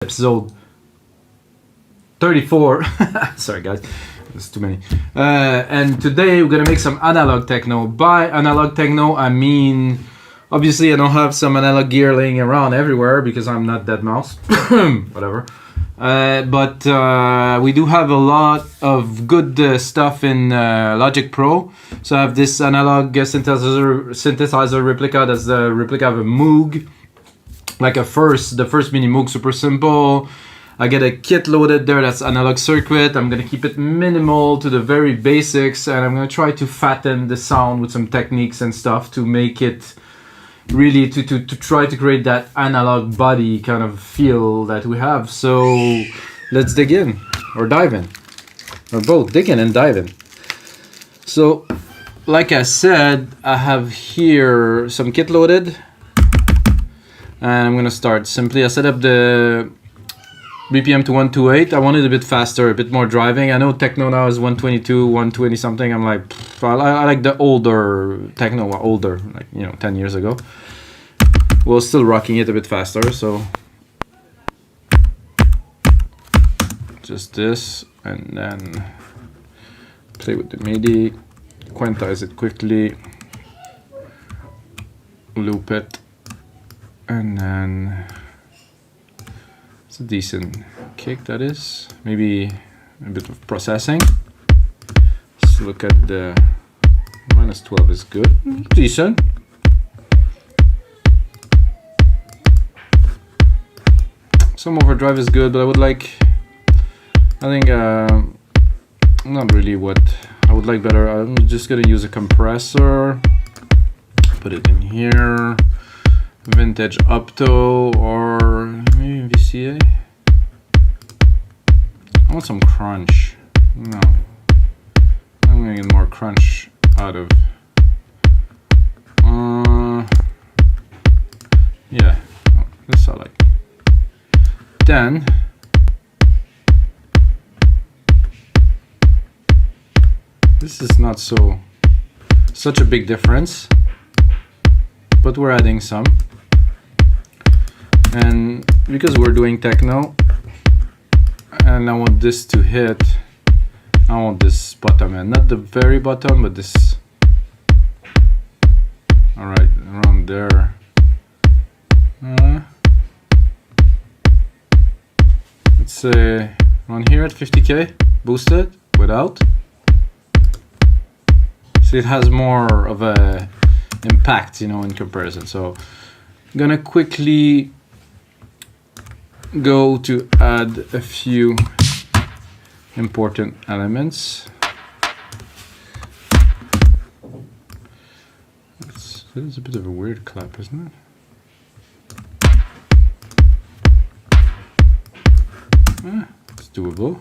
Episode 34. Sorry guys, there's too many. And today we're gonna make some analog techno. By analog techno I mean, obviously I don't have some analog gear laying around everywhere because I'm not deadmau5. Whatever. But we do have a lot of good stuff in Logic Pro. So I have this analog synthesizer replica. That's the replica of a Moog, like the first mini Moog, super simple. I get a kit loaded there. That's analog circuit. I'm gonna keep it minimal to the very basics, and I'm gonna try to fatten the sound with some techniques and stuff to make it really to try to create that analog body kind of feel that we have. So let's dig in, or dive in, or both, dig in and dive in. So like I said, I have here some kit loaded, and I'm gonna start simply. I set up the BPM to 128. I want it a bit faster, a bit more driving. I know techno now is 122, 120 something. I'm like, I like the older techno, older, like, you know, 10 years ago. We're still rocking it a bit faster, so just this, and then play with the MIDI, quantize it quickly, loop it, and then it's a decent kick, that is. Maybe a bit of processing. Let's look at the -12 is good, decent. Some overdrive is good, but I would like, I think not really what I would like better. I'm just gonna use a compressor, put it in here, vintage opto, or maybe VCA. I want some crunch. No, I'm gonna get more crunch out of yeah, oh, this I like. Then this is not such a big difference, but we're adding some, and because we're doing techno and I want this to hit, I want this bottom end, not the very bottom, but this, all right, around there. Let's say around here at 50k, boosted without. So it has more of a impact, you know, in comparison. So I'm gonna quickly go to add a few important elements. This is a bit of a weird clap, isn't it? It's doable.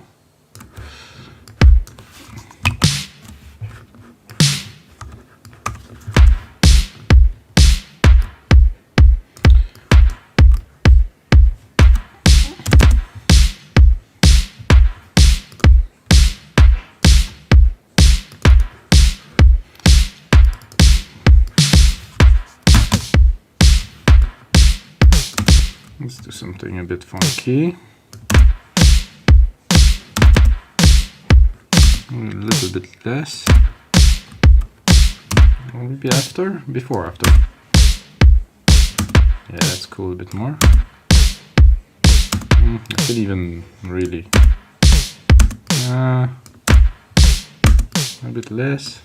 Let's do something a bit funky. A little bit less. Or maybe after? Before, after. Yeah, that's cool, a bit more. I could even really. A bit less.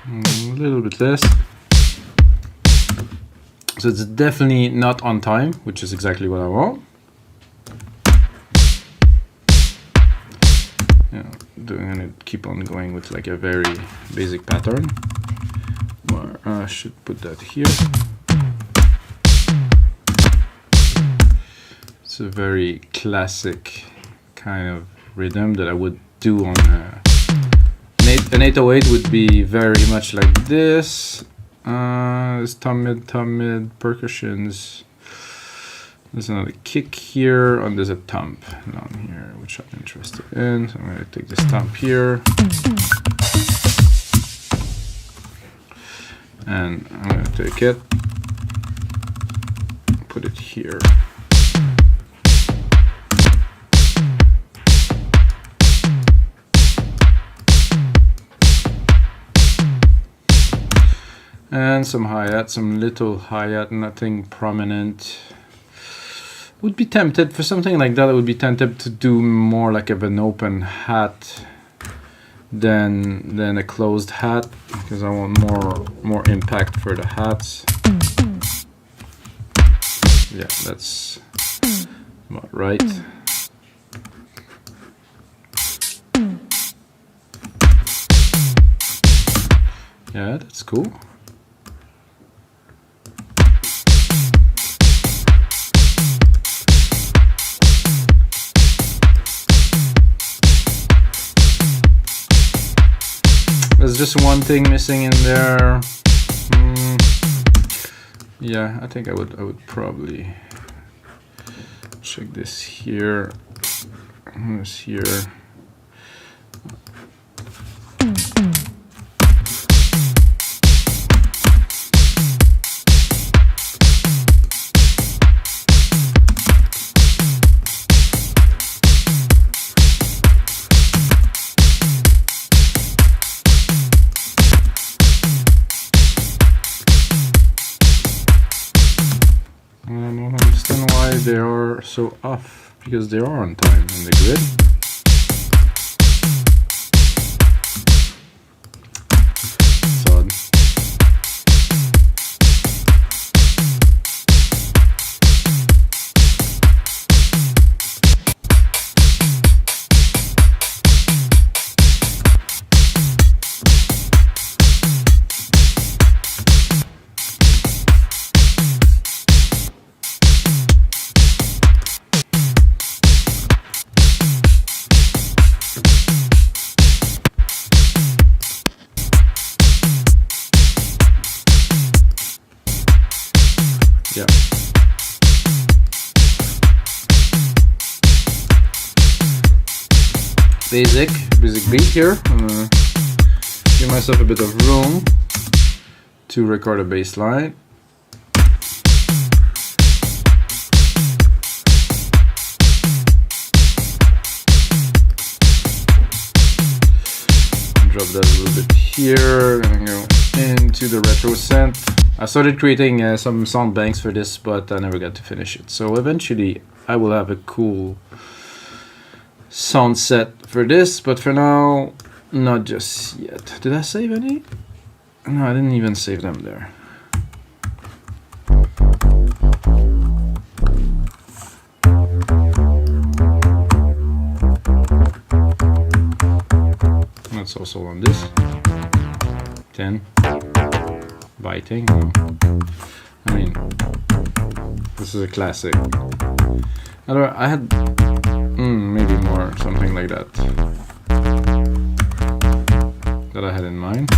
A little bit less. So it's definitely not on time, which is exactly what I want. Yeah, I'm gonna keep on going with like a very basic pattern. Or I should put that here. It's a very classic kind of rhythm that I would do on an 808 would be very much like this. There's tom mid, percussions. There's another kick here, and there's a thump down here, which I'm interested in. So I'm going to take this thump here, and I'm going to take it, put it here. And some hi-hat, some little hi-hat, nothing prominent. Would be tempted for something like that. I would be tempted to do more like of an open hat than a closed hat, because I want more impact for the hats. Yeah, that's about right. Yeah, that's cool. There's just one thing missing in there. Yeah, I think I would probably check this here. This here. They are so off, because they are on time in the grid. It's odd. Yeah. Basic beat here. Give myself a bit of room to record a bass line. Drop that a little bit here, and go into the retro synth. I started creating some sound banks for this, but I never got to finish it. So eventually I will have a cool sound set for this, but for now, not just yet. Did I save any? No, I didn't even save them there. That's also on this. 10. Biting. I mean, this is a classic. I had maybe more, something like that I had in mind.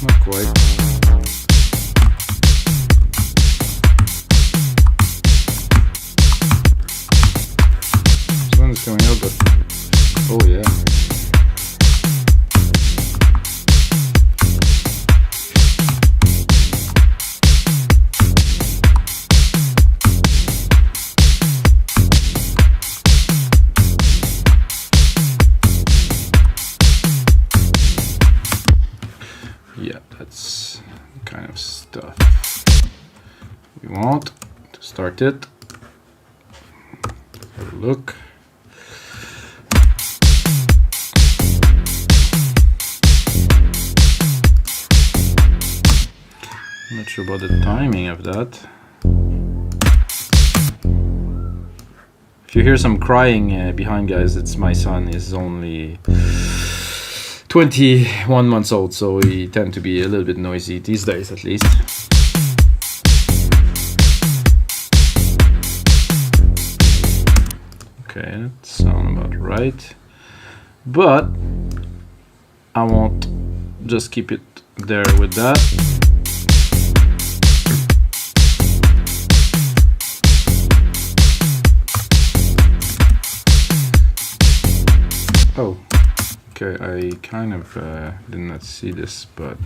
Not quite. Coming out, but oh yeah. Yeah, that's the kind of stuff we want to start it. Have a look. Not sure about the timing of that. If you hear some crying behind, guys, it's my son. He's only 21 months old, so he tends to be a little bit noisy these days, at least. Okay, that sounds about right. But I won't just keep it there with that. Oh, okay, I kind of did not see this, but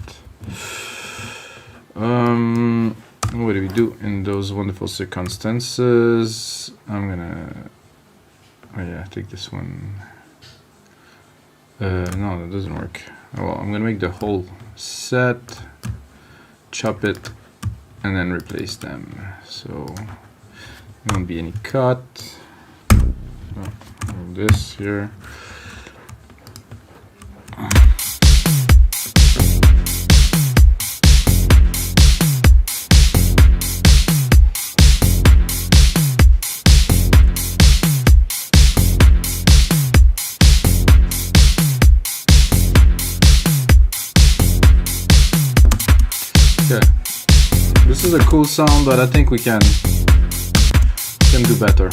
what do we do in those wonderful circumstances? I'm gonna, oh yeah, take this one. No, that doesn't work. Oh, well, I'm gonna make the whole set, chop it, and then replace them. So there won't be any cut. Oh, this here. This is a cool sound, but I think we can do better.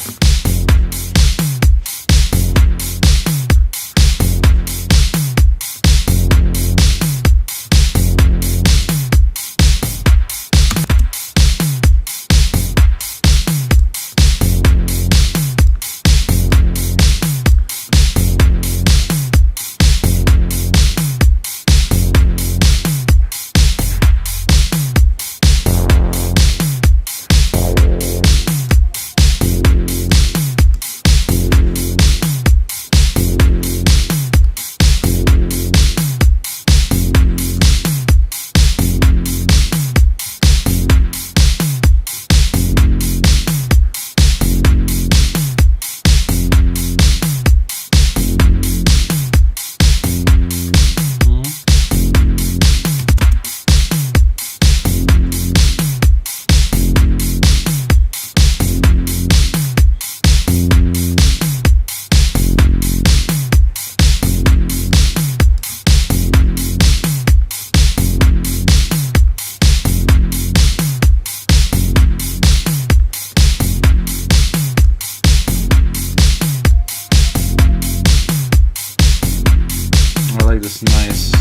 This nice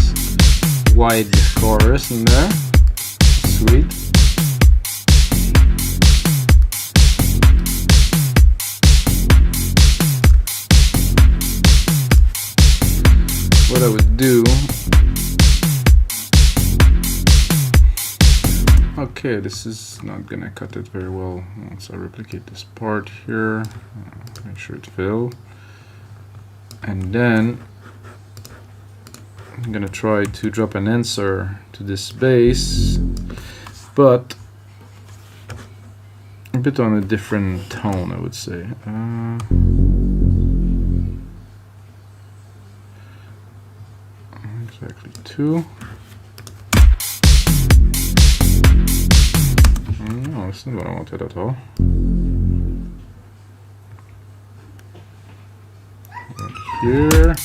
wide chorus in there. Sweet. What I would do, okay, this is not gonna cut it very well. Once I replicate this part here, make sure it fills, and then I'm gonna try to drop an answer to this bass, but a bit on a different tone, I would say. Exactly 2. No, that's not what I wanted at all. Right here.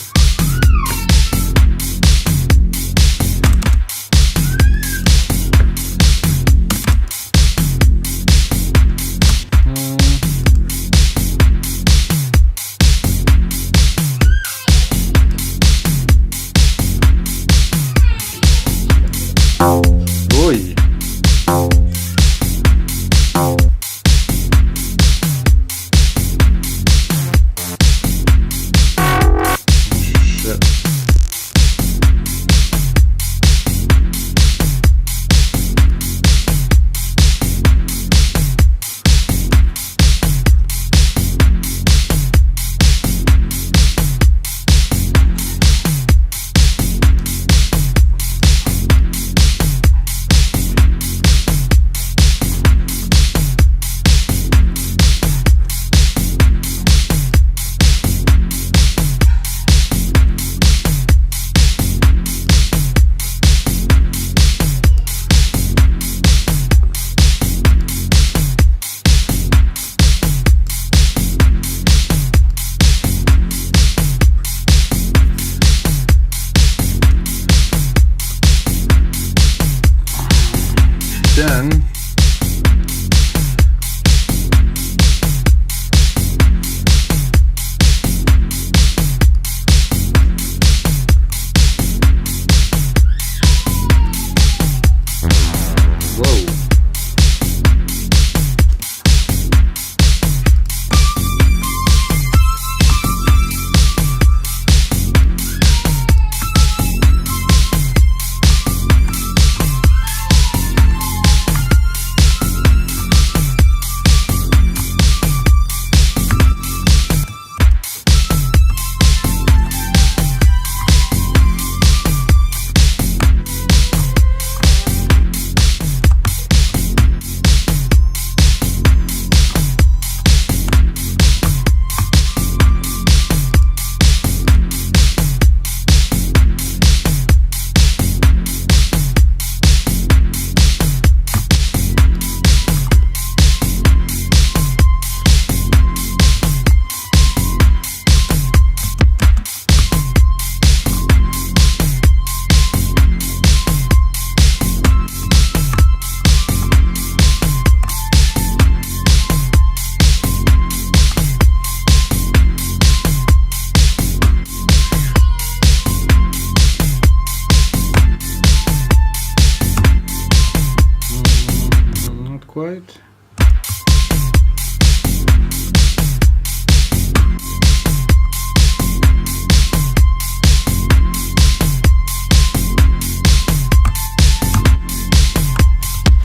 quite.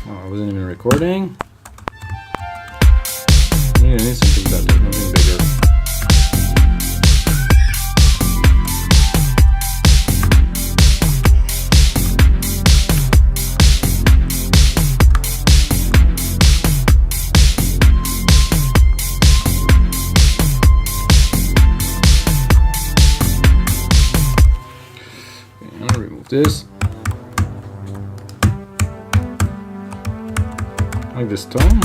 Oh, I wasn't even recording. I need something better, something bigger. This like this tone.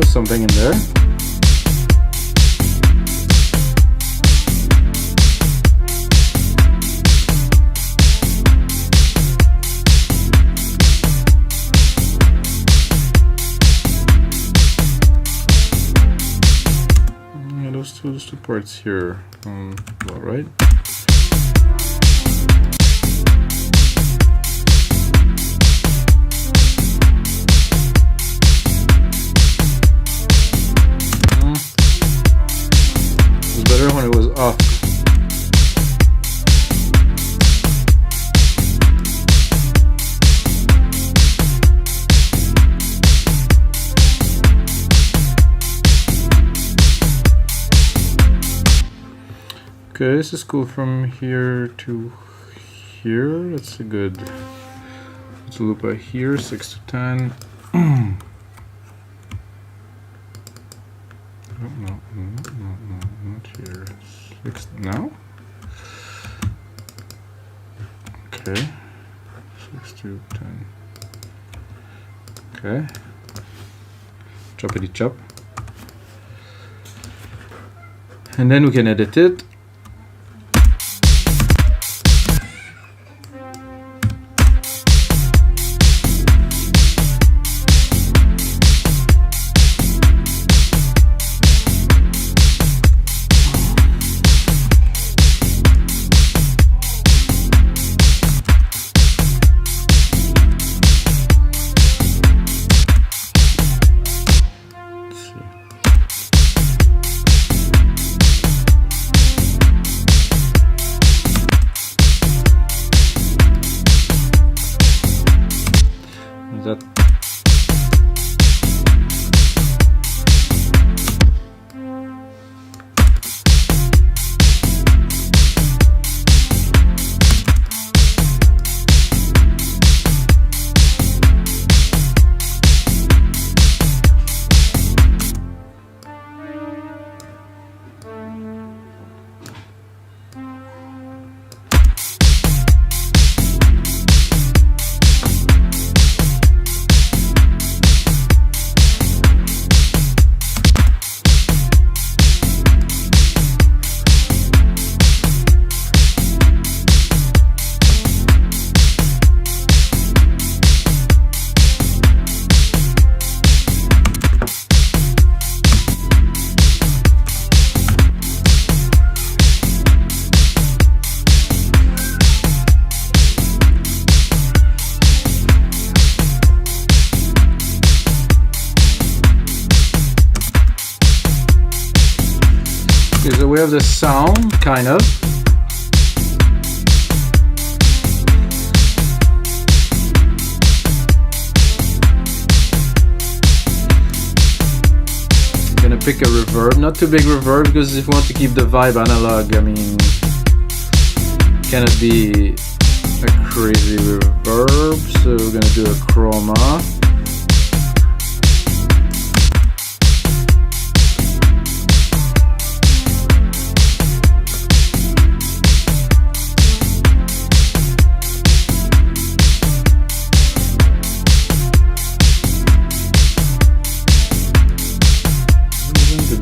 Something in there. Yeah, those two parts here, all right. When it was off. Okay, this is cool from here to here. That's a good. Let's loop right here, 6 to 10. No, not here. 6 now. Okay, 6 to 10. Okay, choppity chop, and then we can edit it. That Okay, so we have the sound, kind of. Gonna pick a reverb, not too big reverb, because if you want to keep the vibe analog, I mean, cannot be a crazy reverb, so we're gonna do a chroma.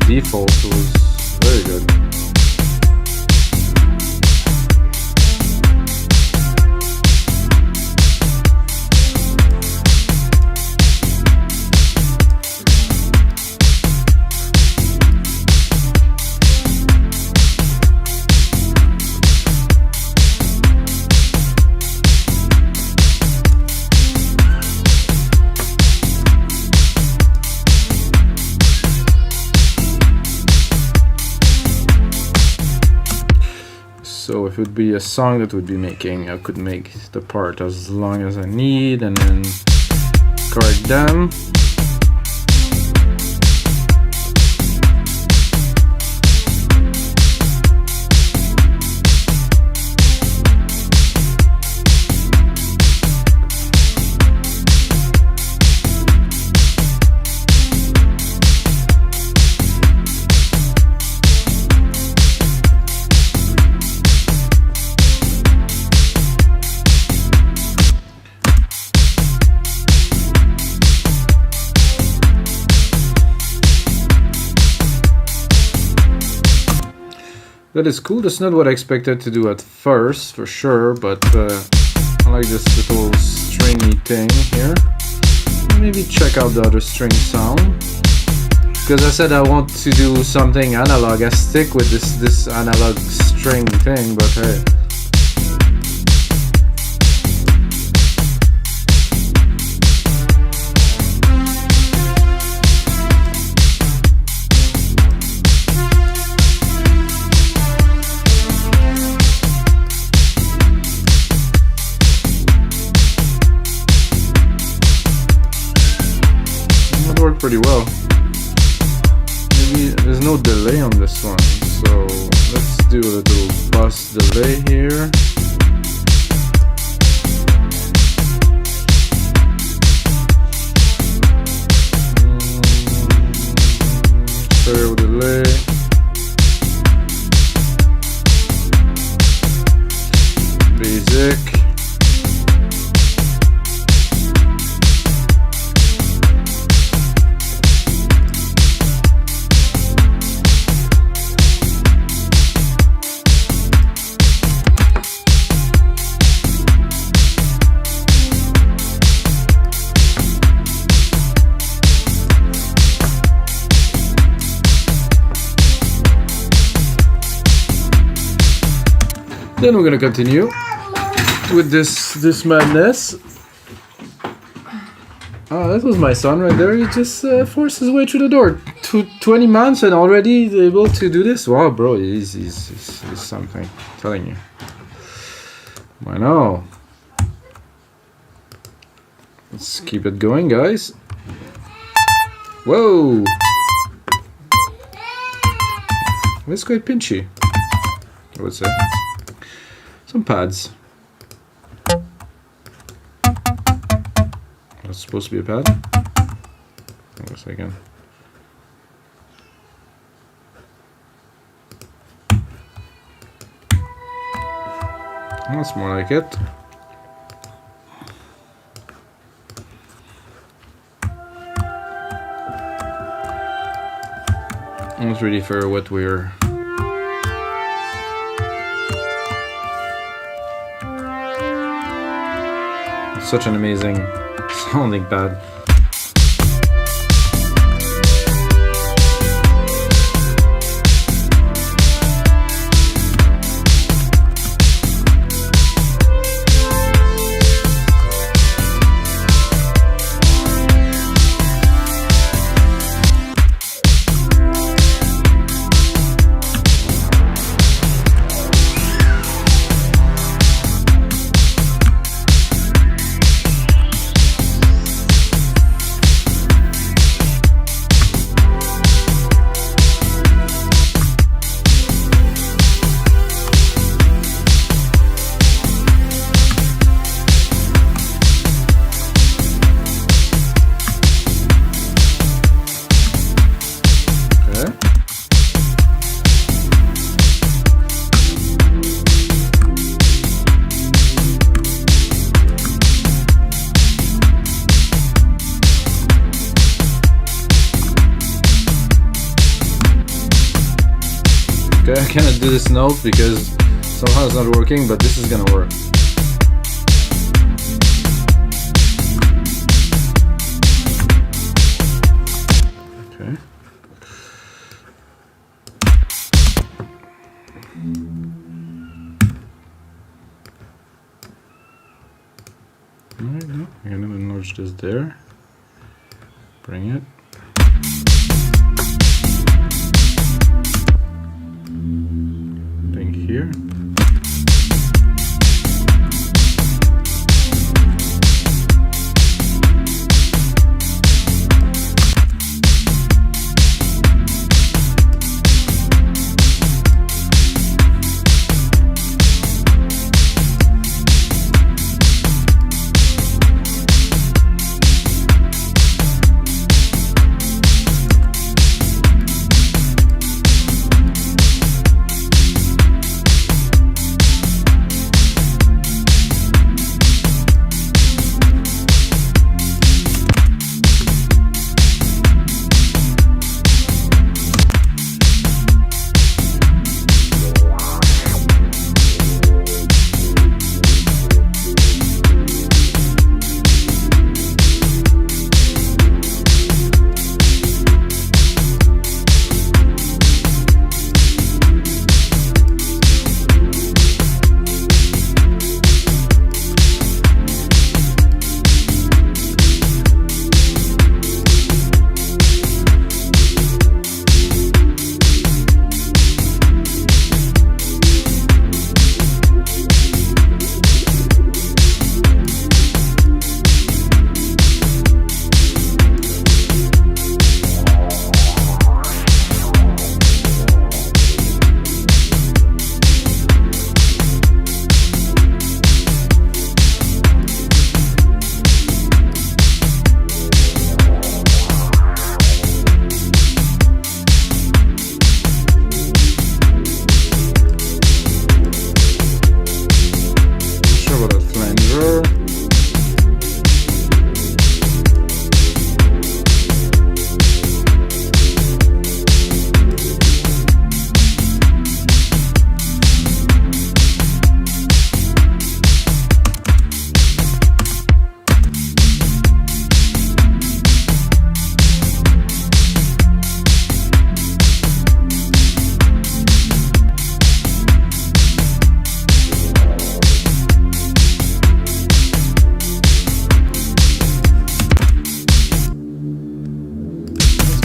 Default was very good. So if it would be a song that would be making, I could make the part as long as I need and then correct them. That is cool. That's not what I expected to do at first, for sure, but I like this little stringy thing here. Maybe check out the other string sound. Because I said I want to do something analog. I stick with this analog string thing, but hey. Worked pretty well. Maybe there's no delay on this one, so let's do a little bus delay here. Stereo delay. Basic. Then we're gonna continue with this madness. Oh, that was my son right there. He just forced his way through the door. 20 months and already able to do this. Wow, bro, he's something. I'm telling you. I know. Let's keep it going, guys. Whoa! That's quite pinchy, I would say. Some pads. That's supposed to be a pad? Hang on a second. That's more like it. Almost ready for what we're such an amazing sounding pad. Okay, I cannot do this note because somehow it's not working, but this is gonna work. Okay. Alright, no, I'm gonna notch this there. Bring it. Bring here.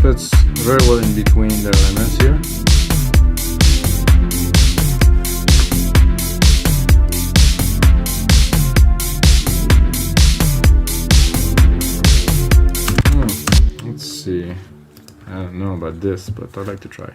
Fits very well in between the elements here. Let's see. I don't know about this, but I'd like to try.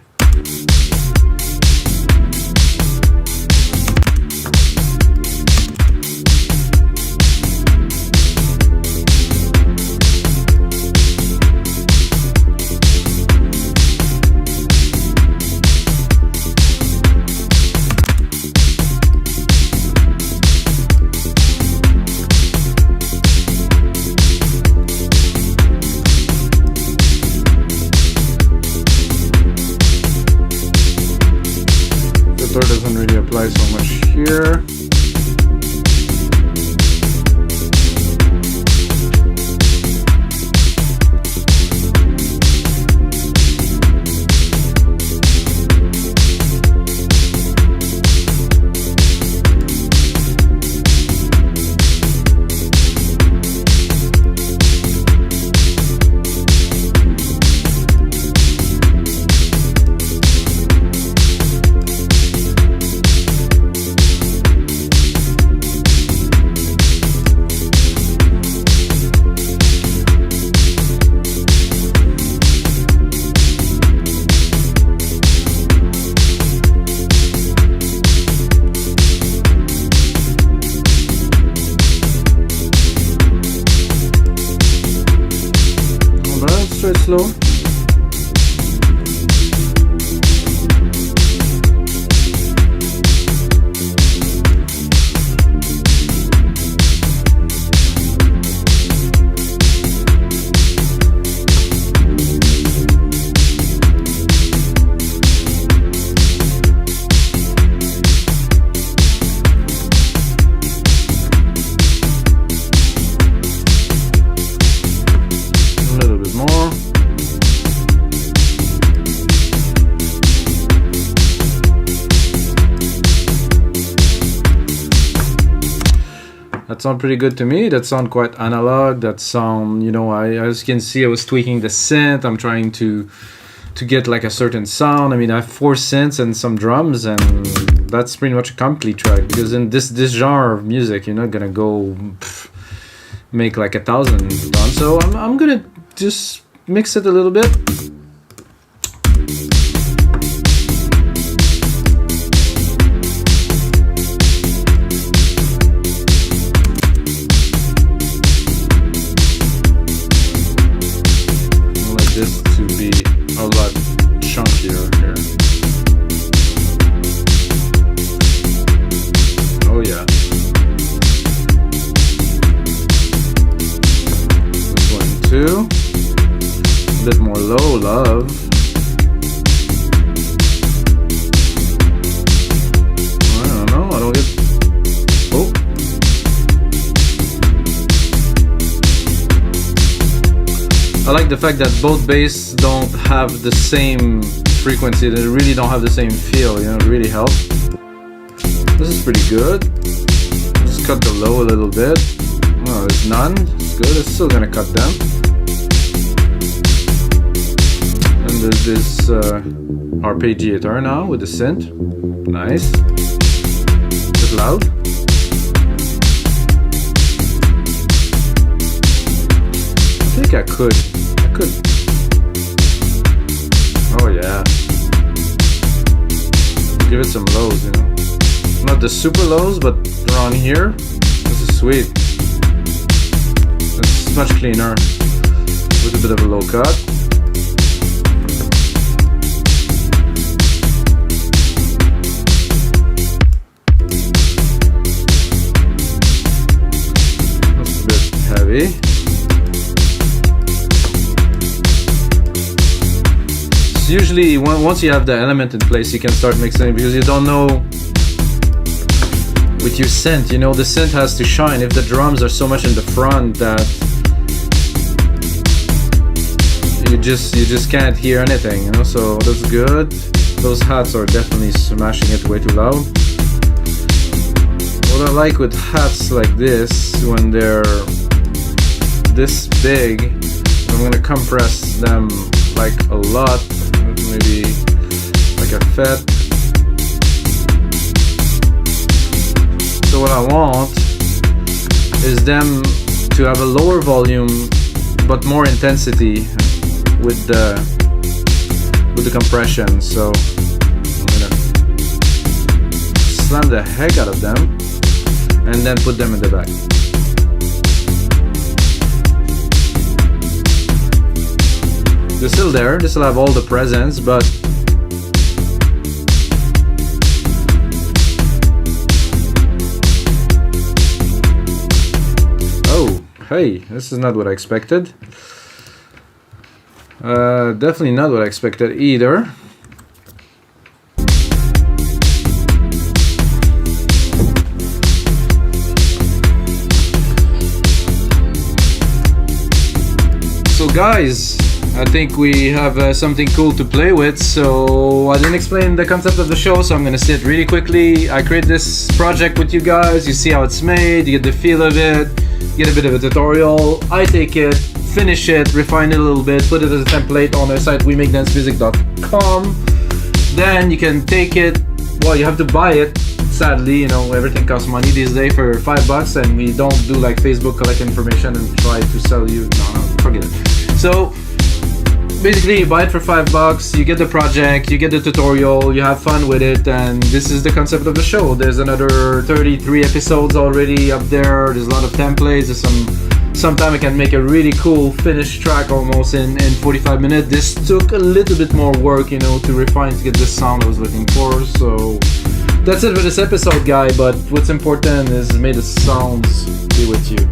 Doesn't really apply so much here. Let's try slow. That sound pretty good to me. That sound quite analog. That sound, you know, as you can see, I was tweaking the synth. I'm trying to get like a certain sound. I mean, I have 4 synths and some drums, and that's pretty much a complete track. Because in this genre of music, you're not gonna go make like 1,000 tones. So I'm gonna just mix it a little bit. This to be a lot chunkier here. Oh yeah. This one too. A bit more low, love. I don't know, I don't get... Oh. I like the fact that both bass don't have the same frequency, they really don't have the same feel, you know, it really helps. This is pretty good. Just cut the low a little bit. Oh, there's none, it's good, it's still gonna cut them. And there's this arpeggiator now with the synth. Nice. Is it loud? I think I could. Oh yeah. Give it some lows, you know. Not the super lows, but around here. This is sweet. It's much cleaner. With a bit of a low cut. That's a bit heavy. Usually once you have the element in place, you can start mixing, because you don't know with your synth, you know, the synth has to shine. If the drums are so much in the front that you just can't hear anything, you know, so that's good. Those hats are definitely smashing it way too loud. What I like with hats like this, when they're this big, I'm gonna compress them like a lot. Maybe like a fet. So what I want is them to have a lower volume but more intensity with the compression. So I'm gonna slam the heck out of them and then put them in the back. They're still there, they still have all the presence, but oh, hey, this is not what I expected. Definitely not what I expected either. So guys, I think we have something cool to play with. So I didn't explain the concept of the show, so I'm gonna say it really quickly. I create this project with you guys, you see how it's made, you get the feel of it, you get a bit of a tutorial. I take it, finish it, refine it a little bit, put it as a template on our site, wemakedancemusic.com. Then you can take it, well, you have to buy it. Sadly, you know, everything costs money these days for $5, and we don't do like Facebook, collect information and try to sell you. No, forget it. So basically you buy it for $5, you get the project, you get the tutorial, you have fun with it, and this is the concept of the show. There's another 33 episodes already up there. There's a lot of templates. There's sometime I can make a really cool finished track almost in 45 minutes. This took a little bit more work, you know, to refine to get the sound I was looking for. So that's it for this episode, guy, but what's important is may the sounds be with you.